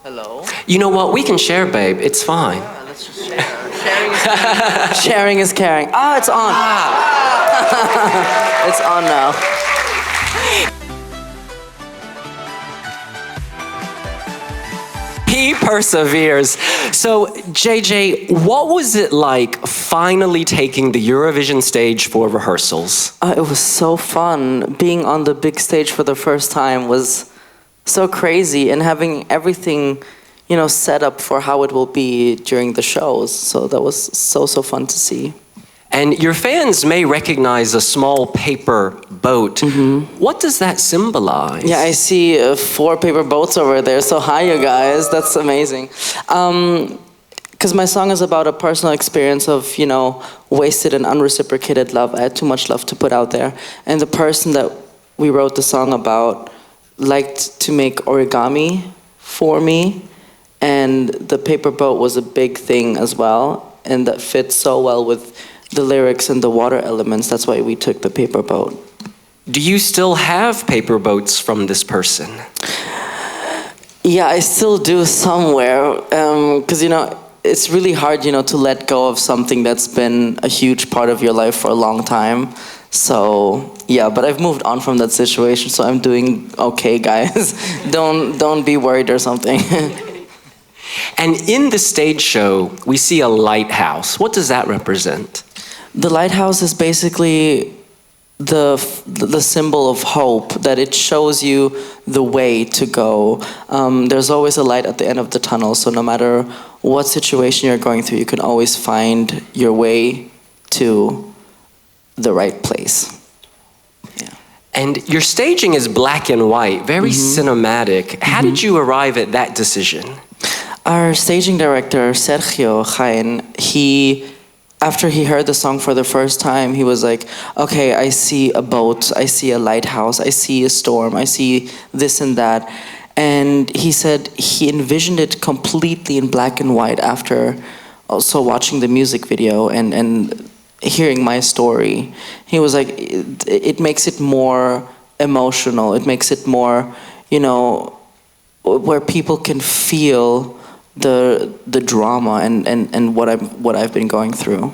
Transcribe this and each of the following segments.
Hello. You know what? We can share, babe. It's fine. Yeah, let's just share. Sharing is caring. Ah, it's on. It's on now. He perseveres. So, JJ, what was it like finally taking the Eurovision stage for rehearsals? It was so fun. Being on the big stage for the first time was so crazy, and having everything, set up for how it will be during the shows. So that was so fun to see. And your fans may recognize a small paper boat. Mm-hmm. What does that symbolize? Yeah, I see 4 paper boats over there. So hi, you guys. That's amazing. Because my song is about a personal experience of, wasted and unreciprocated love. I had too much love to put out there. And the person that we wrote the song about liked to make origami for me. And the paper boat was a big thing as well. And that fits so well with the lyrics and the water elements. That's why we took the paper boat. Do you still have paper boats from this person? Yeah, I still do somewhere. Because, it's really hard, to let go of something that's been a huge part of your life for a long time. So, yeah, but I've moved on from that situation, so I'm doing okay, guys. Don't be worried or something. And in the stage show, we see a lighthouse. What does that represent? The lighthouse is basically the symbol of hope, that it shows you the way to go. There's always a light at the end of the tunnel, so no matter what situation you're going through, you can always find your way to the right place. Yeah. And your staging is black and white, very cinematic. How did you arrive at that decision? Our staging director, Sergio Jaén, after he heard the song for the first time, he was like, okay, I see a boat, I see a lighthouse, I see a storm, I see this and that. And he said he envisioned it completely in black and white after also watching the music video and hearing my story. He was like, it makes it more emotional, it makes it more, where people can feel the drama and what I've been going through.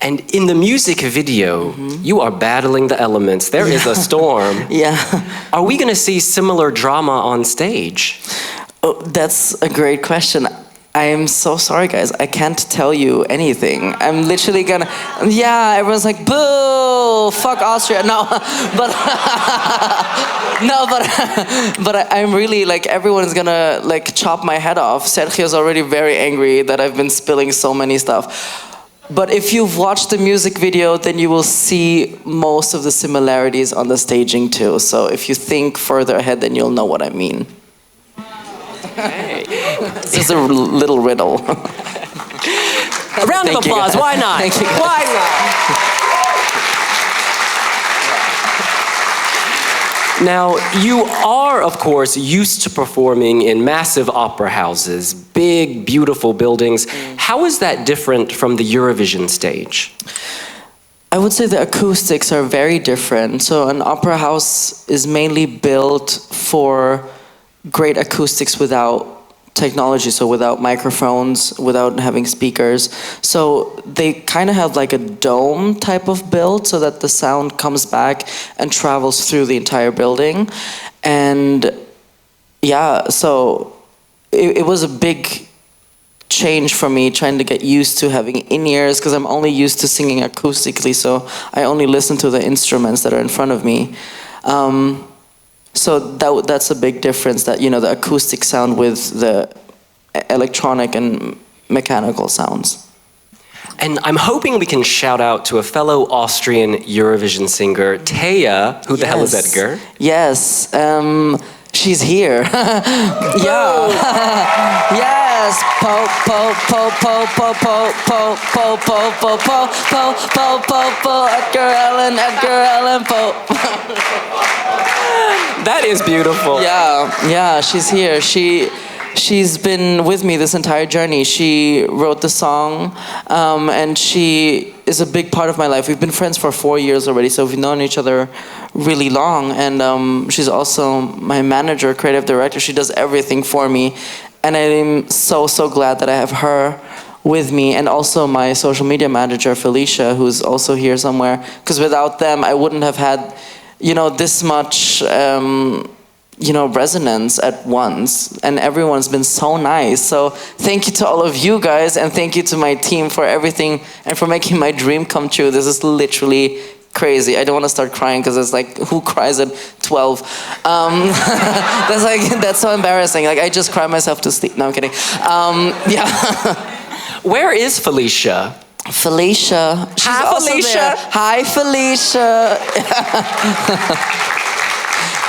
And in the music video, you are battling the elements. There is a storm. Yeah. Are we going to see similar drama on stage? Oh, that's a great question. I am so sorry, guys. I can't tell you anything. I'm literally gonna... Yeah, everyone's like, boo! Fuck Austria. No, but... but I'm really, everyone's gonna, chop my head off. Sergio's already very angry that I've been spilling so many stuff. But if you've watched the music video, then you will see most of the similarities on the staging too. So if you think further ahead, then you'll know what I mean. Okay. It's just a little riddle. A round of applause. Why not? Thank you. Why not? Now, you are, of course, used to performing in massive opera houses, big, beautiful buildings. How is that different from the Eurovision stage? I would say the acoustics are very different. So an opera house is mainly built for great acoustics without technology, so without microphones, without having speakers. So they kind of have a dome type of build so that the sound comes back and travels through the entire building. And yeah, so it was a big change for me trying to get used to having in-ears, because I'm only used to singing acoustically, so I only listen to the instruments that are in front of me. So that's a big difference, that the acoustic sound with the electronic and mechanical sounds. And I'm hoping we can shout out to a fellow Austrian Eurovision singer, Taya. Who the hell is Edgar? Yes, she's here. Yeah. Yes. Po po po po po po po po po po po po po po po Edgar Allan Poe. That is beautiful. Yeah, she's here. She's been with me this entire journey. She wrote the song, and she is a big part of my life. We've been friends for 4 years already, so we've known each other really long. And she's also my manager, creative director. She does everything for me. And I'm so glad that I have her with me, and also my social media manager, Felicia, who's also here somewhere. Because without them, I wouldn't have had, this much, resonance at once. And everyone's been so nice. So thank you to all of you guys, and thank you to my team for everything and for making my dream come true. This is literally crazy. I don't want to start crying because it's like, who cries at 12? That's so embarrassing. Like, I just cry myself to sleep. No, I'm kidding. Yeah. Where is Felicia? Felicia. She's Hi, also Felicia. there. Hi, Felicia.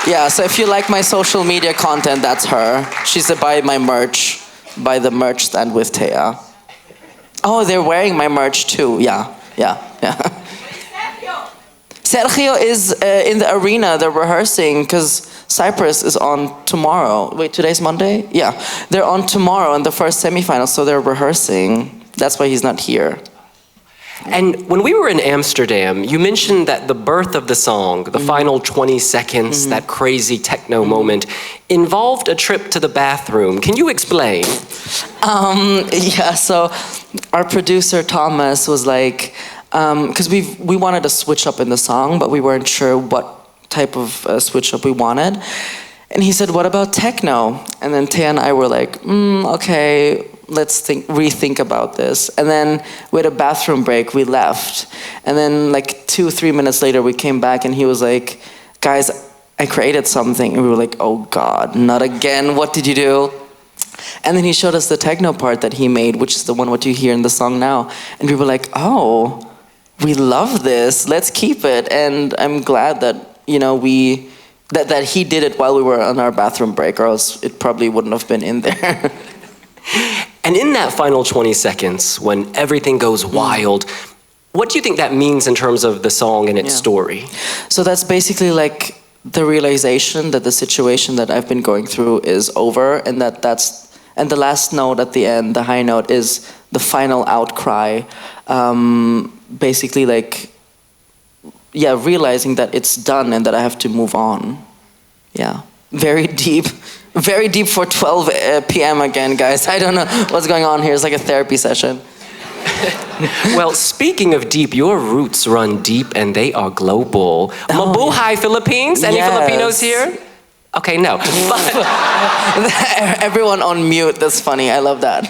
Yeah, so if you like my social media content, that's her. She's by my merch, by the merch stand with Thea. Oh, they're wearing my merch too. Yeah. Sergio is in the arena. They're rehearsing because Cyprus is on tomorrow. Wait, today's Monday? Yeah. They're on tomorrow in the first semifinal, so they're rehearsing. That's why he's not here. And when we were in Amsterdam, you mentioned that the birth of the song, the final 20 seconds, that crazy techno moment, involved a trip to the bathroom. Can you explain? Yeah, so our producer, Thomas, was like, because we wanted to switch up in the song, but we weren't sure what type of switch up we wanted. And he said, what about techno? And then Thea and I were like, okay, let's rethink about this. And then we had a bathroom break, we left. And then like 2-3 minutes later, we came back and he was like, guys, I created something. And we were like, oh God, not again, what did you do? And then he showed us the techno part that he made, which is the one what you hear in the song now. And we were like, oh, we love this, let's keep it. And I'm glad that, that he did it while we were on our bathroom break, or else it probably wouldn't have been in there. And in that final 20 seconds, when everything goes wild, what do you think that means in terms of the song and its story? So that's basically like the realization that the situation that I've been going through is over, and and the last note at the end, the high note, is the final outcry. Basically like, realizing that it's done and that I have to move on. Yeah, very deep for 12 p.m. again, guys. I don't know what's going on here. It's like a therapy session. Well, speaking of deep, your roots run deep and they are global. Mabuhay, Philippines? Any Filipinos here? Okay, no. Everyone on mute, that's funny, I love that.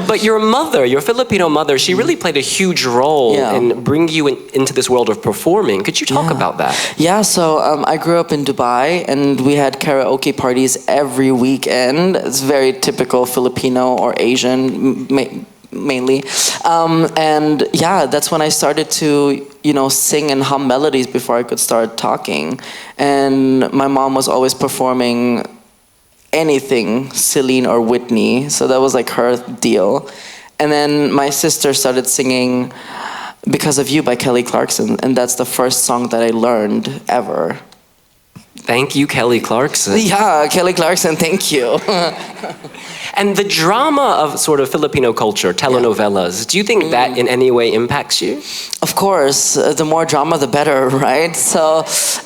But your mother, your Filipino mother, she really played a huge role in bringing you into this world of performing. Could you talk about that? Yeah, so I grew up in Dubai and we had karaoke parties every weekend. It's very typical Filipino or Asian, mainly. And that's when I started to, sing and hum melodies before I could start talking. And my mom was always performing anything, Celine or Whitney. So that was like her deal. And then my sister started singing Because of You by Kelly Clarkson. And that's the first song that I learned ever. Thank you, Kelly Clarkson. Yeah, Kelly Clarkson, thank you. And the drama of sort of Filipino culture, telenovellas, do you think that in any way impacts you? Of course, the more drama, the better, right? So,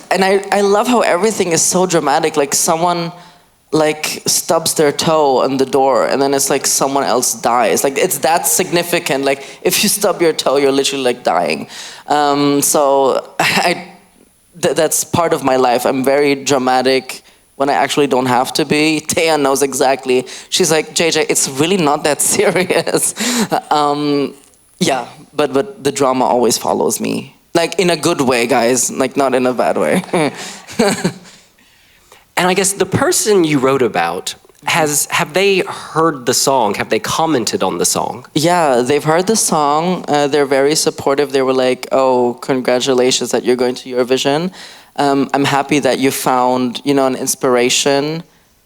and I love how everything is so dramatic. Like someone stubs their toe on the door and then it's like someone else dies. Like it's that significant. Like if you stub your toe, you're literally like dying. So that's part of my life. I'm very dramatic when I actually don't have to be. Thea knows exactly. She's like, JJ, it's really not that serious. But the drama always follows me. Like in a good way, guys. Like not in a bad way. And I guess the person you wrote about, have they heard the song? Have they commented on the song? Yeah, they've heard the song. They're very supportive. They were like, oh, congratulations that you're going to Eurovision. I'm happy that you found, an inspiration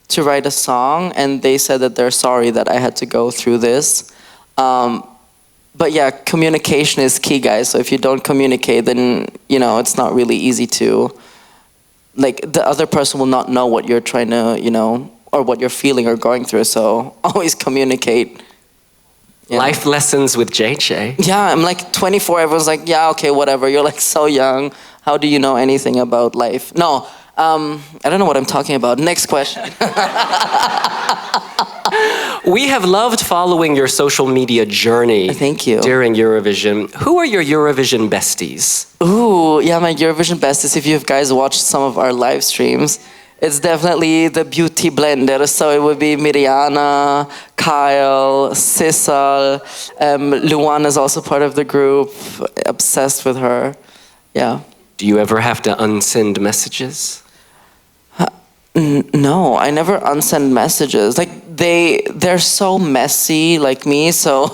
to write a song. And they said that they're sorry that I had to go through this. But yeah, communication is key, guys. So if you don't communicate, then, it's not really easy to... Like, the other person will not know what you're trying to, or what you're feeling or going through. So always communicate. Yeah. Life lessons with JJ. Yeah, I'm like 24. Everyone's like, yeah, okay, whatever. You're like so young. How do you know anything about life? No, I don't know what I'm talking about. Next question. We have loved following your social media journey. Thank you. During Eurovision. Who are your Eurovision besties? Ooh, yeah, my Eurovision besties. If you guys watched some of our live streams, it's definitely the beauty blender. So it would be Miriana, Kyle, Sissal. Luan is also part of the group. Obsessed with her. Yeah. Do you ever have to unsend messages? No, I never unsend messages. Like they're so messy like me, so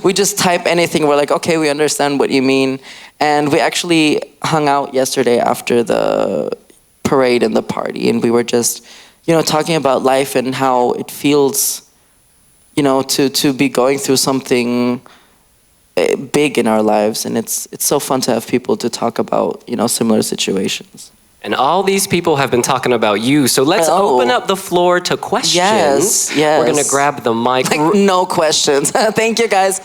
we just type anything. We're like, okay, we understand what you mean. And we actually hung out yesterday after the parade and the party, and we were just, talking about life and how it feels, to be going through something big in our lives, and it's so fun to have people to talk about, similar situations. And all these people have been talking about you, so let's open up the floor to questions. Yes. We're gonna grab the mic. Like, no questions. Thank you, guys.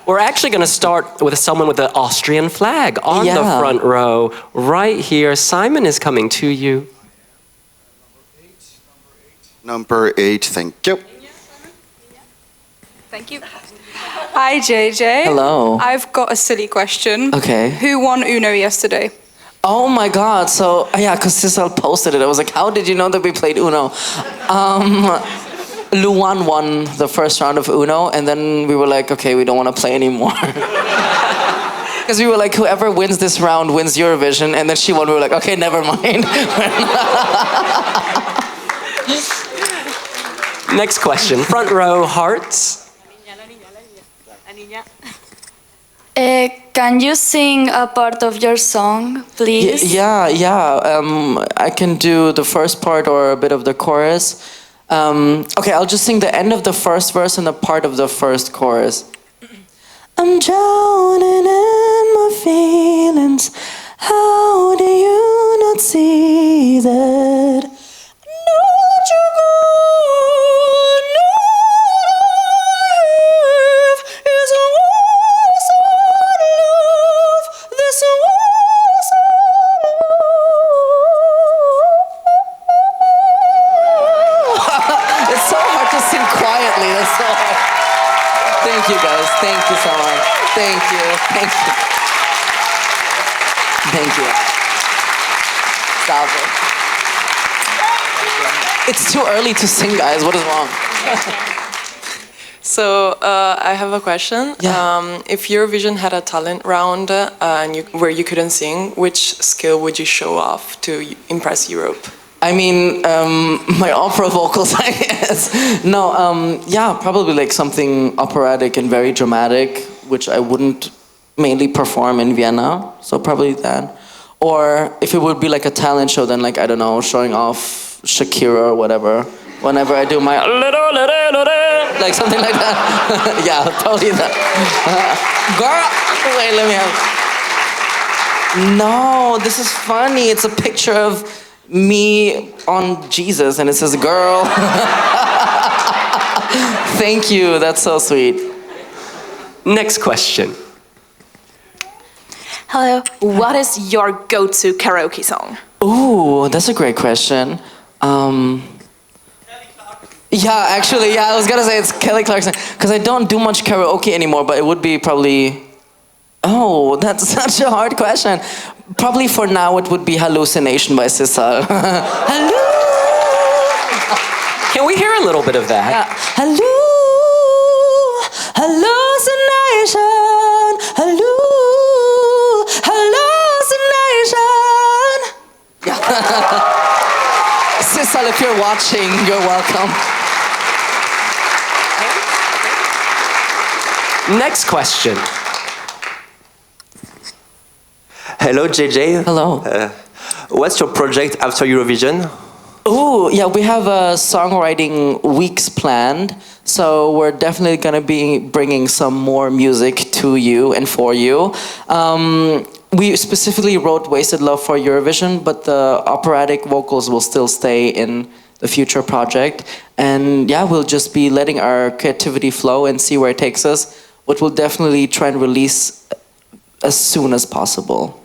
We're actually gonna start with someone with the Austrian flag on the front row, right here. Simon is coming to you. Number 8, thank you. Thank you. Hi, JJ. Hello. I've got a silly question. Okay. Who won Uno yesterday? Oh my God, so, yeah, because Sissel posted it. I was like, how did you know that we played Uno? Luan won the first round of Uno, and then we were like, okay, we don't want to play anymore. Because we were like, whoever wins this round wins Eurovision, and then she won, we were like, okay, never mind. Next question, front row, hearts. Can you sing a part of your song, please? Yeah. I can do the first part or a bit of the chorus. Okay, I'll just sing the end of the first verse and a part of the first chorus. I'm drowning in my feelings. How do you not see that? No, you go. Thank you guys. Thank you so much. Thank you. Stop it. It's too early to sing, guys. What is wrong? So I have a question. Yeah. If Eurovision had a talent round where you couldn't sing, which skill would you show off to impress Europe? I mean, my opera vocals, I guess. No, yeah, probably like something operatic and very dramatic, which I wouldn't mainly perform in Vienna, so probably that. Or if it would be like a talent show, then like, I don't know, showing off Shakira or whatever. Whenever I do my like something like that. Yeah, probably that. Girl, wait, let me have. No, this is funny. It's a picture of me on Jesus, and it says girl. Thank you, that's so sweet. Next question. Hello, what is your go-to karaoke song? Ooh, that's a great question. Yeah, actually, I was gonna say it's Kelly Clarkson, because I don't do much karaoke anymore, but it would be probably, oh, that's such a hard question. Probably for now it would be Hallucination by Sissal. Hello! Can we hear a little bit of that? Yeah. Hallucination, hallucination. Yeah. Sissal, if you're watching, you're welcome. Next question. Hello, JJ. Hello. What's your project after Eurovision? Oh, yeah, we have a songwriting weeks planned, so we're definitely gonna be bringing some more music to you and for you. We specifically wrote Wasted Love for Eurovision, but the operatic vocals will still stay in the future project. And yeah, we'll just be letting our creativity flow and see where it takes us. But we'll definitely try and release as soon as possible.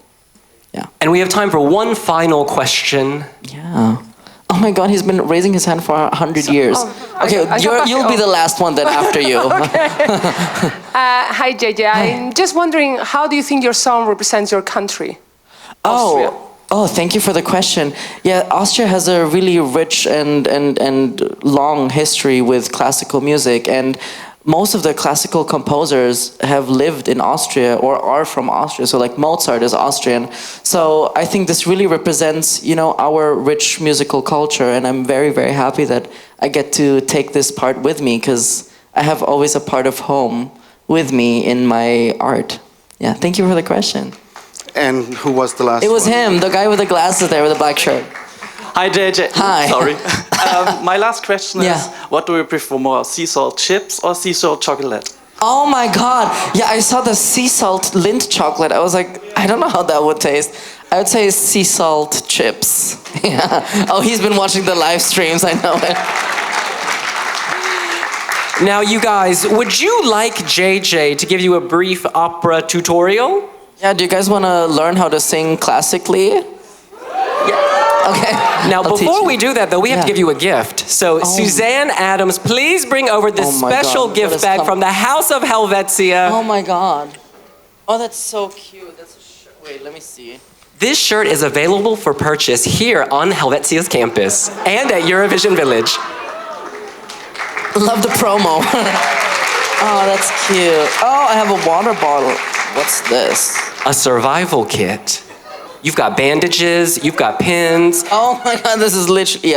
Yeah. And we have time for one final question. Yeah. Oh my God, he's been raising his hand for 100 years. Okay, you'll be the last one then after you. Hi, JJ. I'm just wondering, how do you think your song represents your country, Austria? Oh, thank you for the question. Yeah, Austria has a really rich and long history with classical music, and most of the classical composers have lived in Austria or are from Austria. So like Mozart is Austrian. So I think this really represents, you know, our rich musical culture, and I'm very, very happy that I get to take this part with me, because I have always a part of home with me in my art. Yeah, thank you for the question. And who was the last one? It was him, the guy with the glasses there with the black shirt. Hi, JJ. Hi. Sorry. My last question is, what do you prefer more, sea salt chips or sea salt chocolate? Oh my God. Yeah, I saw the sea salt Lindt chocolate. I was like, I don't know how that would taste. I would say sea salt chips. Yeah. Oh, he's been watching the live streams, I know it. Now, you guys, would you like JJ to give you a brief opera tutorial? Yeah, do you guys want to learn how to sing classically? Okay. Now, before we do that, though, we have to give you a gift. So, Suzanne Adams, please bring over this special gift bag from the House of Helvetia. Oh my God. Oh, that's so cute. That's a shirt. Wait, let me see. This shirt is available for purchase here on Helvetia's campus and at Eurovision Village. Love the promo. Oh, that's cute. Oh, I have a water bottle. What's this? A survival kit. You've got bandages, you've got pins. Oh my God, this is literally,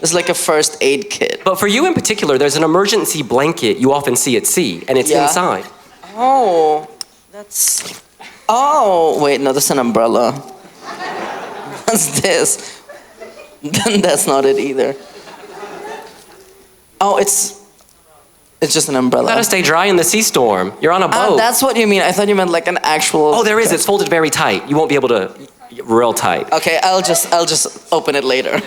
this is like a first aid kit. But for you in particular, there's an emergency blanket you often see at sea, and it's inside. Oh, that's, oh, wait, no, that's an umbrella. What's this? That's not it either. Oh, it's just an umbrella. You gotta stay dry in the sea storm. You're on a boat. That's what you mean. I thought you meant like an actual... Oh, there is. It's folded very tight. You won't be able to... Real tight. Okay, I'll just open it later.